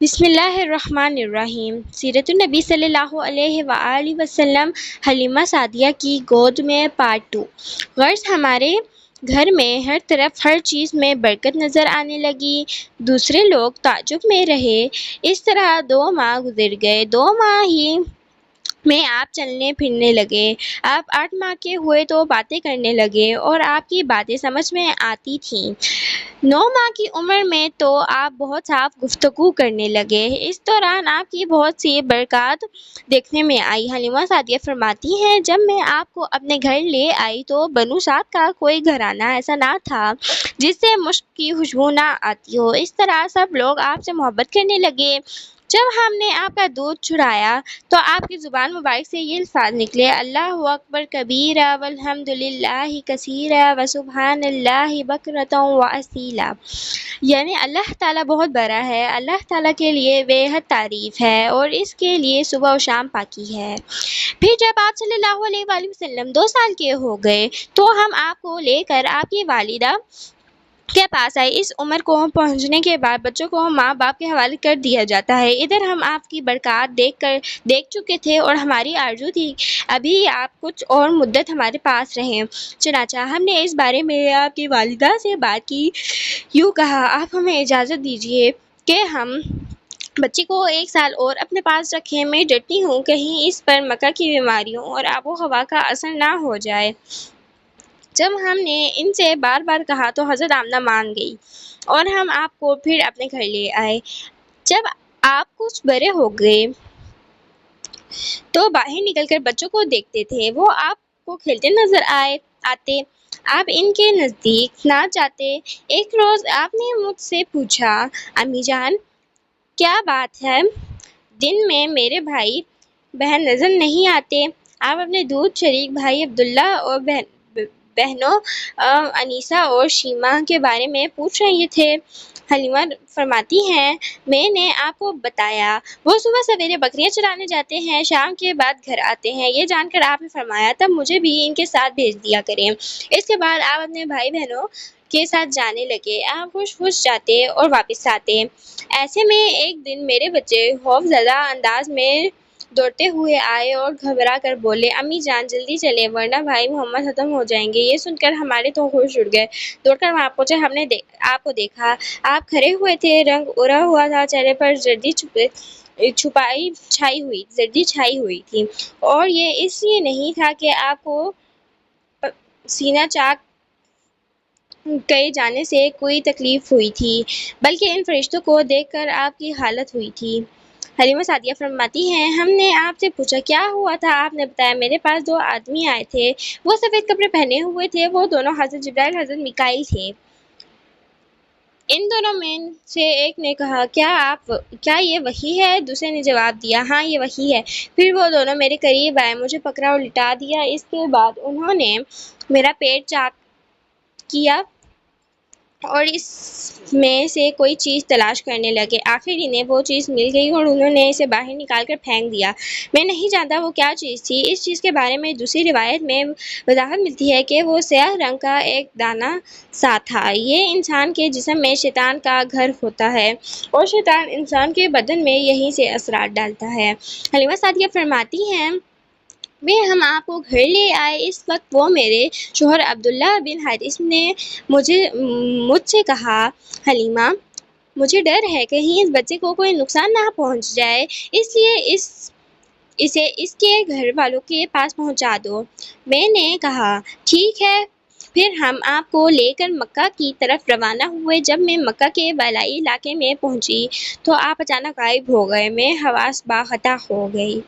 بسم اللہ الرحمن الرحیم۔ سیرت النبی صلی اللہ علیہ وآلہ وسلم حلیمہ سعدیہ کی گود میں پارٹ 2۔ غرض ہمارے گھر میں ہر طرف ہر چیز میں برکت نظر آنے لگی۔ دوسرے لوگ تعجب میں رہے۔ اس طرح 2 ماہ گزر گئے۔ 2 ماہ ہی میں آپ چلنے پھرنے لگے۔ آپ 8 ماہ کے ہوئے تو باتیں کرنے لگے اور آپ کی باتیں سمجھ میں آتی تھیں۔ 9 ماہ کی عمر میں تو آپ بہت صاف گفتگو کرنے لگے۔ اس دوران آپ کی بہت سی برکات دیکھنے میں آئی۔ حلیمہ سعدیہ فرماتی ہیں، جب میں آپ کو اپنے گھر لے آئی تو بنو سعد کا کوئی گھرانہ ایسا نہ تھا جس سے مشک کی خوشبو نہ آتی ہو۔ اس طرح سب لوگ آپ سے محبت کرنے لگے۔ جب ہم نے آپ کا دودھ چڑھایا تو آپ کی زبان مبارک سے یہ الفاظ نکلے، اللہ اکبر کبیرہ والحمد للہ کثیرہ وسبحان اللہ بکرۃ واصیلا، یعنی اللہ تعالیٰ بہت بڑا ہے، اللہ تعالیٰ کے لیے بے حد تعریف ہے اور اس کے لیے صبح و شام پاکی ہے۔ پھر جب آپ صلی اللہ علیہ وآلہ وسلم 2 سال کے ہو گئے تو ہم آپ کو لے کر آپ کی والدہ کے پاس آئے۔ اس عمر کو پہنچنے کے بعد بچوں کو ماں باپ کے حوالے کر دیا جاتا ہے۔ ادھر ہم آپ کی برکات دیکھ چکے تھے اور ہماری آرزو تھی ابھی آپ کچھ اور مدت ہمارے پاس رہیں۔ چنانچہ ہم نے اس بارے میں آپ کی والدہ سے بات کی۔ یوں کہا، آپ ہمیں اجازت دیجیے کہ ہم بچی کو 1 سال اور اپنے پاس رکھیں۔ میں ڈرتی ہوں کہیں اس پر مکہ کی بیماریوں اور آب و ہوا کا اثر نہ ہو جائے۔ جب ہم نے ان سے بار بار کہا تو حضرت آمنہ مان گئی اور ہم آپ کو پھر اپنے گھر لے آئے۔ جب آپ کچھ بڑے ہو گئے تو باہر نکل کر بچوں کو دیکھتے تھے، وہ آپ کو کھیلتے نظر آتے، آپ ان کے نزدیک نہ جاتے۔ ایک روز آپ نے مجھ سے پوچھا، امی جان کیا بات ہے، دن میں میرے بھائی بہن نظر نہیں آتے؟ آپ اپنے دودھ شریک بھائی عبداللہ اور بہنوں انیسہ اور شیمہ کے بارے میں پوچھ رہے تھے۔ حلیمہ فرماتی ہیں، میں نے آپ کو بتایا وہ صبح سویرے بکریاں چرانے جاتے ہیں، شام کے بعد گھر آتے ہیں۔ یہ جان کر آپ نے فرمایا، تب مجھے بھی ان کے ساتھ بھیج دیا کریں۔ اس کے بعد آپ اپنے بھائی بہنوں کے ساتھ جانے لگے۔ آپ خوش جاتے اور واپس آتے۔ ایسے میں ایک دن میرے بچے خوف زدہ انداز میں دوڑتے ہوئے آئے اور گھبرا کر بولے، امی جان جلدی چلیں ورنہ بھائی محمد ختم ہو جائیں گے۔ یہ سن کر ہمارے تو ہوش اڑ گئے۔ دوڑ کر وہاں پہنچے، ہم نے آپ کو دیکھا، آپ کھڑے ہوئے تھے، رنگ اڑا ہوا تھا، چہرے پر زردی چھائی ہوئی تھی، اور یہ اس لیے نہیں تھا کہ آپ کو سینہ چاک کئے جانے سے کوئی تکلیف ہوئی تھی، بلکہ ان فرشتوں کو دیکھ کر آپ کی حالت ہوئی تھی۔ حلیمہ سعدیہ فرماتی ہیں، ہم نے آپ سے پوچھا کیا ہوا تھا؟ آپ نے بتایا، میرے پاس 2 آدمی آئے تھے، وہ سفید کپڑے پہنے ہوئے تھے، وہ دونوں حضرت جبرائیل حضرت میکائیل تھے۔ ان دونوں میں سے ایک نے کہا، کیا یہ وحی ہے؟ دوسرے نے جواب دیا، ہاں یہ وحی ہے۔ پھر وہ دونوں میرے قریب آئے، مجھے پکڑا اور لٹا دیا۔ اس کے بعد انہوں نے میرا پیٹ چاک کیا اور اس میں سے کوئی چیز تلاش کرنے لگے۔ آخر انہیں وہ چیز مل گئی اور انہوں نے اسے باہر نکال کر پھینک دیا۔ میں نہیں جانتا وہ کیا چیز تھی۔ اس چیز کے بارے میں دوسری روایت میں وضاحت ملتی ہے کہ وہ سیاہ رنگ کا ایک دانہ سا تھا۔ یہ انسان کے جسم میں شیطان کا گھر ہوتا ہے اور شیطان انسان کے بدن میں یہیں سے اثرات ڈالتا ہے۔ حلیمہ سعدیہ فرماتی ہیں، ہم آپ کو گھر لے آئے، اس وقت وہ میرے شوہر عبداللہ بن حارث نے مجھ سے کہا، حلیمہ مجھے ڈر ہے کہیں اس بچے کو کوئی نقصان نہ پہنچ جائے، اس لیے اسے اس کے گھر والوں کے پاس پہنچا دو۔ میں نے کہا ٹھیک ہے۔ پھر ہم آپ کو لے کر مکہ کی طرف روانہ ہوئے۔ جب میں مکہ کے بالائی علاقے میں پہنچی تو آپ اچانک غائب ہو گئے۔ میں حواس باختہ ہو گئی۔